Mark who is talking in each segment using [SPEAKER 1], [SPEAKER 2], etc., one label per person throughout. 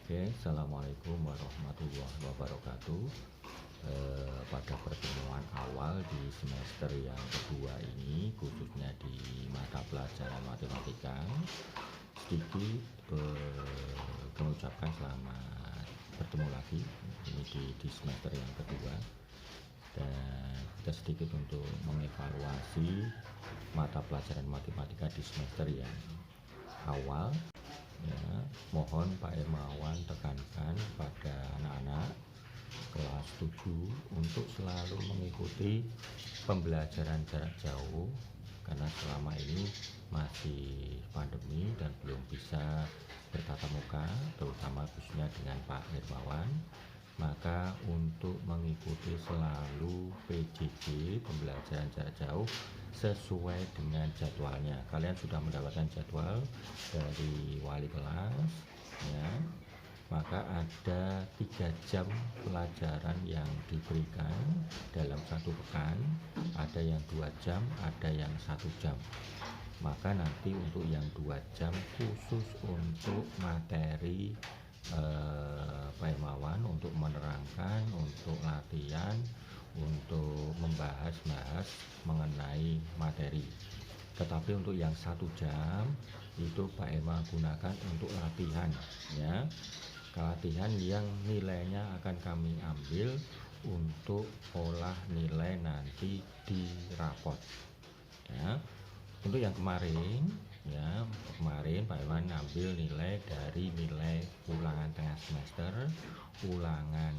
[SPEAKER 1] Oke, Assalamualaikum warahmatullahi wabarakatuh. Pada pertemuan awal di semester yang kedua ini, khususnya di mata pelajaran matematika, sedikit mengucapkan selamat bertemu lagi ini di semester yang kedua, dan kita sedikit untuk mengevaluasi mata pelajaran matematika di semester yang awal. Ya, mohon Pak Hermawan tekankan pada anak-anak kelas 7 untuk selalu mengikuti pembelajaran jarak jauh, karena selama ini masih pandemi dan belum bisa bertatap muka, terutama khususnya dengan Pak Hermawan. Maka untuk mengikuti selalu PJJ, pembelajaran jarak jauh, sesuai dengan jadwalnya. Kalian sudah mendapatkan jadwal dari wali kelas, ya. Maka ada 3 jam pelajaran yang diberikan dalam satu pekan. Ada yang 2 jam, ada yang 1 jam. Maka nanti untuk yang 2 jam khusus untuk materi Pak Hermawan, untuk menerangkan, untuk latihan, untuk membahas mengenai materi. Tetapi untuk yang 1 jam itu Pak Hermawan gunakan untuk latihan, ya. Latihan yang nilainya akan kami ambil untuk olah nilai nanti di rapot, ya. Untuk yang kemarin, ya, Pak Iwan ambil nilai dari nilai ulangan tengah semester, ulangan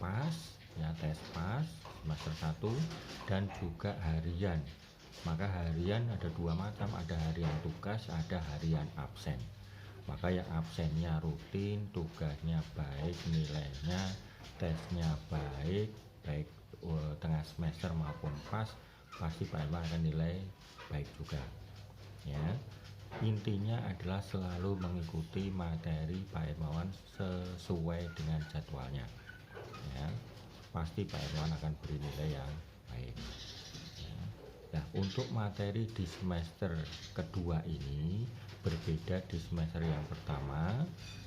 [SPEAKER 1] pas, ya, tes pas semester 1, dan juga harian. Maka harian ada 2 macam, ada harian tugas, ada harian absen. Maka yang absennya rutin, tugasnya baik, nilainya, tesnya baik tengah semester maupun pas, pasti Pak Hermawan akan nilai baik juga, ya. Intinya adalah selalu mengikuti materi Pak Hermawan sesuai dengan jadwalnya, ya. Pasti Pak Hermawan akan beri nilai yang baik, ya. Nah, untuk materi di semester kedua ini berbeda di semester yang pertama.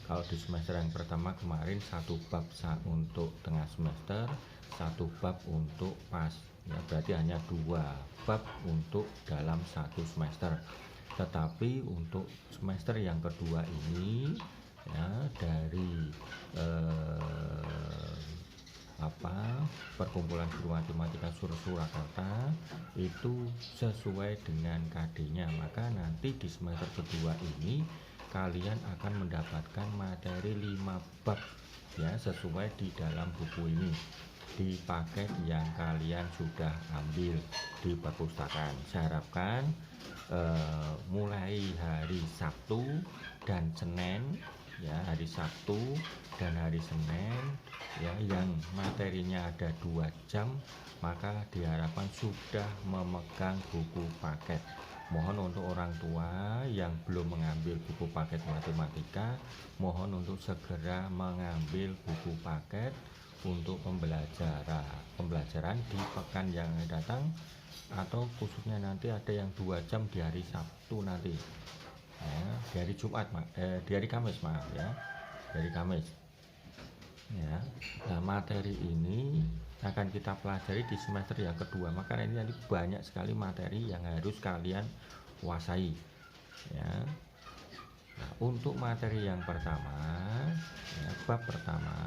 [SPEAKER 1] Kalau di semester yang pertama kemarin 1 bab untuk tengah semester, 1 bab untuk pas, ya, berarti hanya 2 bab untuk dalam 1 semester. Tetapi untuk semester yang kedua ini, ya, dari Perkumpulan Guru Matematika Surakarta itu sesuai dengan KD-nya. Maka nanti di semester kedua ini kalian akan mendapatkan materi 5 bab, ya, sesuai di dalam buku ini, di paket yang kalian sudah ambil di perpustakaan. Saya harapkan mulai hari Sabtu dan Senin, ya, hari Sabtu dan hari Senin, ya, yang materinya ada 2 jam, maka diharapkan sudah memegang buku paket. Mohon untuk orang tua yang belum mengambil buku paket matematika, mohon untuk segera mengambil buku paket untuk pembelajaran di pekan yang akan datang, atau khususnya nanti ada yang 2 jam di hari Sabtu nanti, ya, di hari Jumat, di hari Kamis, maaf, ya, dari Kamis, ya. Nah, materi ini akan kita pelajari di semester yang kedua. Maka ini nanti banyak sekali materi yang harus kalian kuasai, ya. Nah, untuk materi yang pertama, ya, bab pertama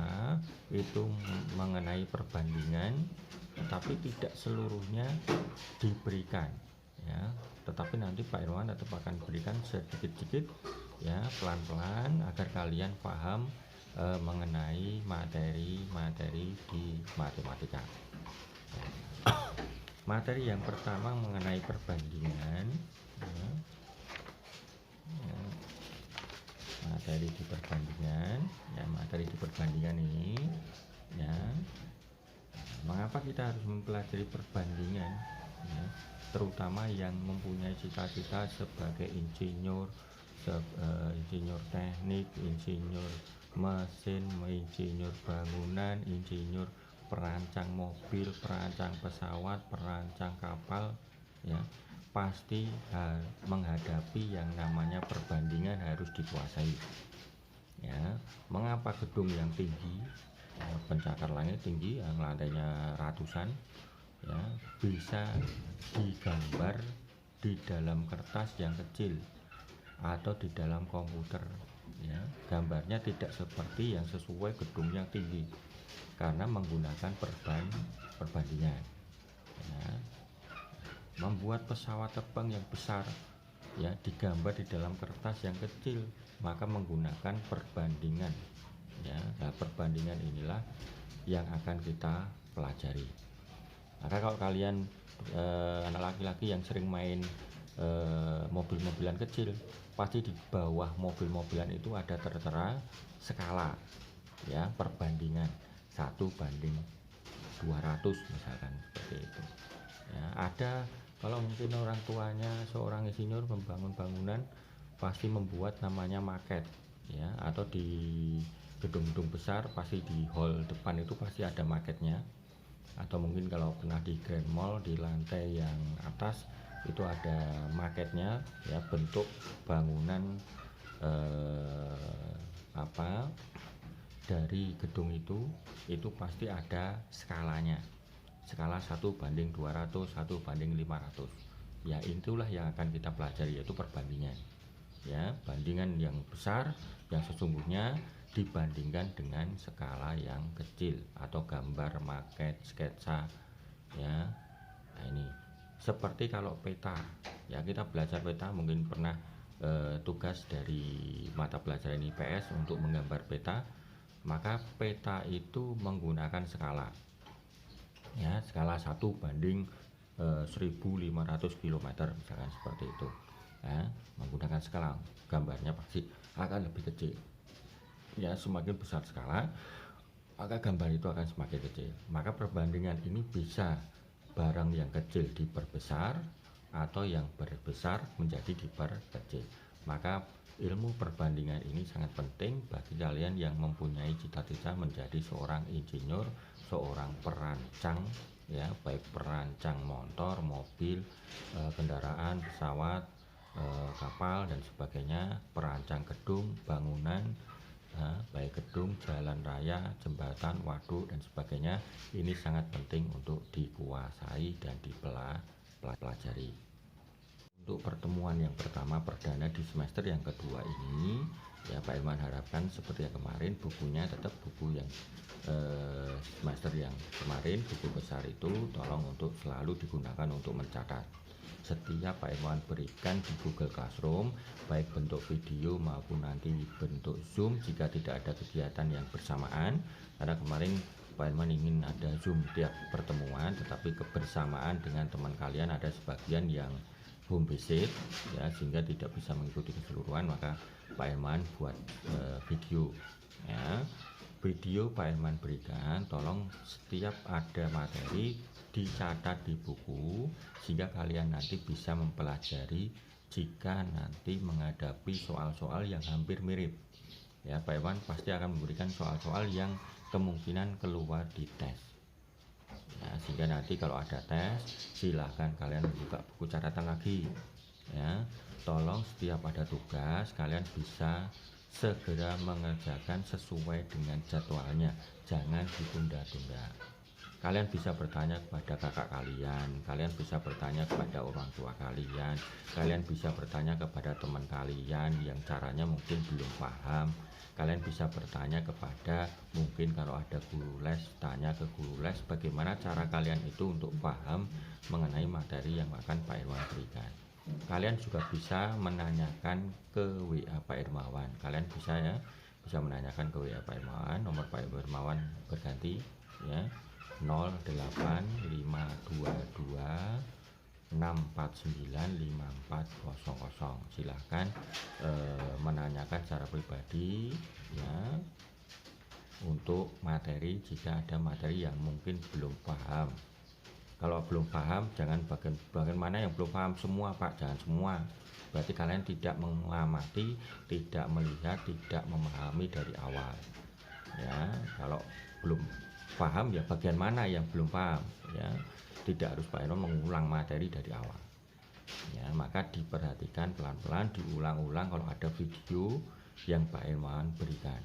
[SPEAKER 1] itu mengenai perbandingan, tetapi tidak seluruhnya diberikan, ya. Tetapi nanti Pak Irwan tetap akan berikan sedikit-sedikit, ya, pelan-pelan agar kalian paham mengenai materi-materi di matematika. Materi yang pertama mengenai perbandingan, ya. Ya, materi di perbandingan ini, ya. Mengapa kita harus mempelajari perbandingan, ya, terutama yang mempunyai cita-cita sebagai insinyur, insinyur teknik, insinyur mesin, insinyur bangunan, insinyur perancang mobil, perancang pesawat, perancang kapal, ya, pasti menghadapi yang namanya perbandingan harus dikuasai, Ya, mengapa gedung yang tinggi, pencakar langit tinggi yang lantainya ratusan, ya, bisa digambar di dalam kertas yang kecil atau di dalam komputer, ya. Gambarnya tidak seperti yang sesuai gedung yang tinggi karena menggunakan perbandingan, ya. Membuat pesawat terbang yang besar, ya, digambar di dalam kertas yang kecil, maka menggunakan perbandingan, ya. Nah, perbandingan inilah yang akan kita pelajari. Maka kalau kalian anak laki-laki yang sering main mobil-mobilan kecil, pasti di bawah mobil-mobilan itu ada tertera skala, ya, perbandingan 1:200 misalkan, seperti itu, ya. Ada, kalau mungkin orang tuanya seorang insinyur membangun bangunan, pasti membuat namanya maket, ya, atau di gedung-gedung besar pasti di hall depan itu pasti ada maketnya, atau mungkin kalau pernah di Grand Mall di lantai yang atas itu ada maketnya, ya, bentuk bangunan dari gedung itu pasti ada skalanya, skala 1:200, 1:500, ya. Itulah yang akan kita pelajari, yaitu perbandingan, ya, bandingan yang besar yang sesungguhnya dibandingkan dengan skala yang kecil atau gambar maket sketsa, ya. Nah, ini seperti kalau peta, ya, kita belajar peta mungkin pernah tugas dari mata pelajaran IPS untuk menggambar peta. Maka peta itu menggunakan skala, ya, skala 1:1500 km misalkan, seperti itu, ya. Menggunakan skala, gambarnya pasti akan lebih kecil, ya. Semakin besar skala, maka gambar itu akan semakin kecil. Maka perbandingan ini bisa barang yang kecil diperbesar atau yang berbesar menjadi diperkecil. Maka ilmu perbandingan ini sangat penting bagi kalian yang mempunyai cita-cita menjadi seorang insinyur, seorang perancang, ya, baik perancang motor, mobil, kendaraan, pesawat, kapal dan sebagainya, perancang gedung, bangunan, baik gedung, jalan raya, jembatan, waduk dan sebagainya. Ini sangat penting untuk dikuasai dan dipelajari. Untuk pertemuan yang pertama perdana di semester yang kedua ini, ya, Pak Irman harapkan seperti yang kemarin, bukunya tetap buku yang semester yang kemarin, buku besar itu tolong untuk selalu digunakan untuk mencatat. Setiap Pak Irman berikan di Google Classroom, baik bentuk video maupun nanti bentuk Zoom jika tidak ada kegiatan yang bersamaan, karena kemarin Pak Irman ingin ada Zoom tiap pertemuan, tetapi kebersamaan dengan teman kalian ada sebagian yang home visit, ya, sehingga tidak bisa mengikuti keseluruhan, maka Pak Irman buat video, ya. Video Pak Irman berikan, tolong setiap ada materi dicatat di buku sehingga kalian nanti bisa mempelajari jika nanti menghadapi soal-soal yang hampir mirip, ya. Pak Irman pasti akan memberikan soal-soal yang kemungkinan keluar di tes, ya, sehingga nanti kalau ada tes silahkan kalian buka buku catatan lagi, ya. Tolong setiap ada tugas kalian bisa segera mengerjakan sesuai dengan jadwalnya, jangan ditunda-tunda. Kalian bisa bertanya kepada kakak kalian, kalian bisa bertanya kepada orang tua kalian, kalian bisa bertanya kepada teman kalian yang caranya mungkin belum paham. Kalian bisa bertanya kepada, mungkin kalau ada guru les, tanya ke guru les bagaimana cara kalian itu untuk paham mengenai materi yang akan Pak Irwan berikan. Kalian juga bisa menanyakan ke WA Pak Irmawan. Kalian bisa, ya, bisa menanyakan ke WA Pak Irmawan. Nomor Pak Irmawan berganti, ya, 085264954000. Silahkan menanyakan secara pribadi, ya, untuk materi jika ada materi yang mungkin belum paham. Kalau belum paham, jangan bagian mana yang belum paham semua, Pak, jangan semua. Berarti kalian tidak mengamati, tidak melihat, tidak memahami dari awal, ya. Kalau belum paham, ya bagian mana yang belum paham, ya. Tidak harus Pak Irwan mengulang materi dari awal, ya. Maka diperhatikan pelan-pelan, diulang-ulang. Kalau ada video yang Pak Hermawan berikan.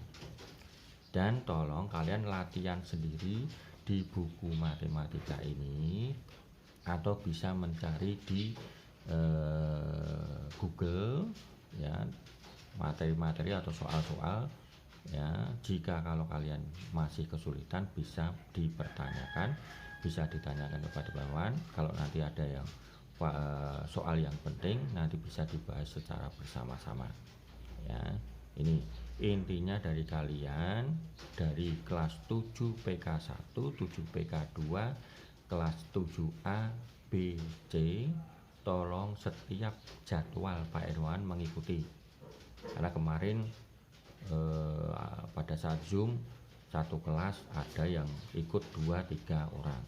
[SPEAKER 1] Dan tolong kalian latihan sendiri di buku matematika ini, atau bisa mencari di Google ya, materi-materi atau soal-soal ya. Jika kalau kalian masih kesulitan, bisa dipertanyakan, bisa ditanyakan kepada Bawan. Kalau nanti ada yang soal yang penting, nanti bisa dibahas secara bersama-sama ya. Ini intinya dari kalian, dari kelas 7 PK1, 7 PK2, kelas 7A, B, C, tolong setiap jadwal Pak Hermawan mengikuti. Karena kemarin pada saat Zoom satu kelas ada yang ikut 2-3 orang.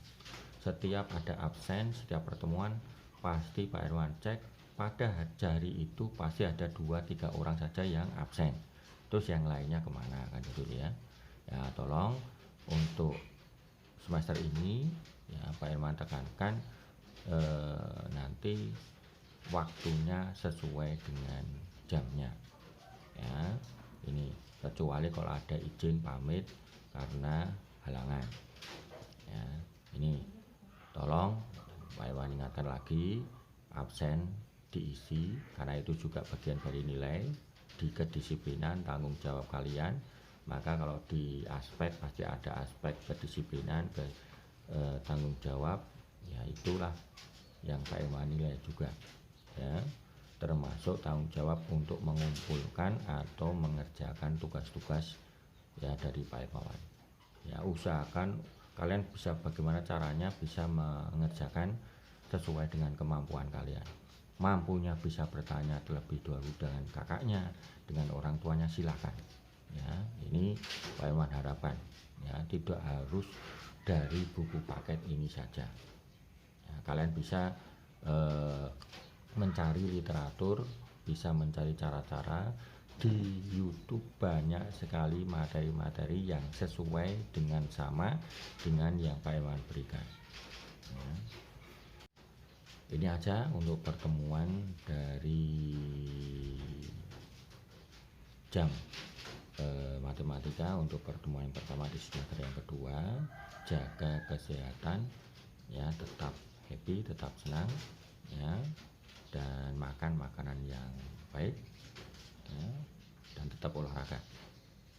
[SPEAKER 1] Setiap ada absen, setiap pertemuan pasti Pak Hermawan cek, pada hari itu pasti ada 2-3 orang saja yang absen. Terus yang lainnya kemana kan gitu ya. Ya tolong untuk semester ini ya Pak Hermawan tekankan nanti waktunya sesuai dengan jamnya ya. Ini kecuali kalau ada izin pamit karena halangan ya. Ini tolong Pak Hermawan ingatkan lagi, absen diisi karena itu juga bagian dari nilai di kedisiplinan tanggung jawab kalian. Maka kalau di aspek pasti ada aspek kedisiplinan, tanggung jawab ya, itulah yang Pak Hermawan nilai juga ya, termasuk tanggung jawab untuk mengumpulkan atau mengerjakan tugas-tugas ya dari Pak Hermawan ya. Usahakan kalian bisa, bagaimana caranya bisa mengerjakan sesuai dengan kemampuan kalian. Mampunya bisa bertanya terlebih dahulu dengan kakaknya, dengan orang tuanya, silahkan ya. Ini Pak Hermawan harapkan ya, tidak harus dari buku paket ini saja ya. Kalian bisa mencari literatur, bisa mencari cara-cara di YouTube. Banyak sekali materi-materi yang sesuai dengan sama dengan yang Pak Hermawan berikan ya. Ini aja untuk pertemuan dari jam matematika untuk pertemuan yang pertama di semester yang kedua. Jaga kesehatan ya, tetap happy, tetap senang ya, dan makan makanan yang baik ya, dan tetap olahraga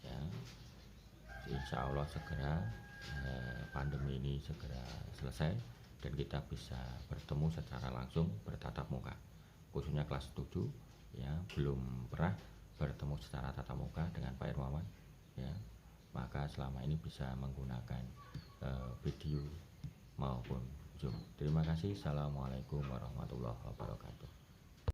[SPEAKER 1] ya. Insya Allah segera pandemi ini segera selesai dan kita bisa bertemu secara langsung, bertatap muka. Khususnya kelas 7 ya, belum pernah bertemu secara tatap muka dengan Pak Hermawan ya, maka selama ini bisa menggunakan video maupun Zoom. Terima kasih. Assalamualaikum warahmatullahi wabarakatuh.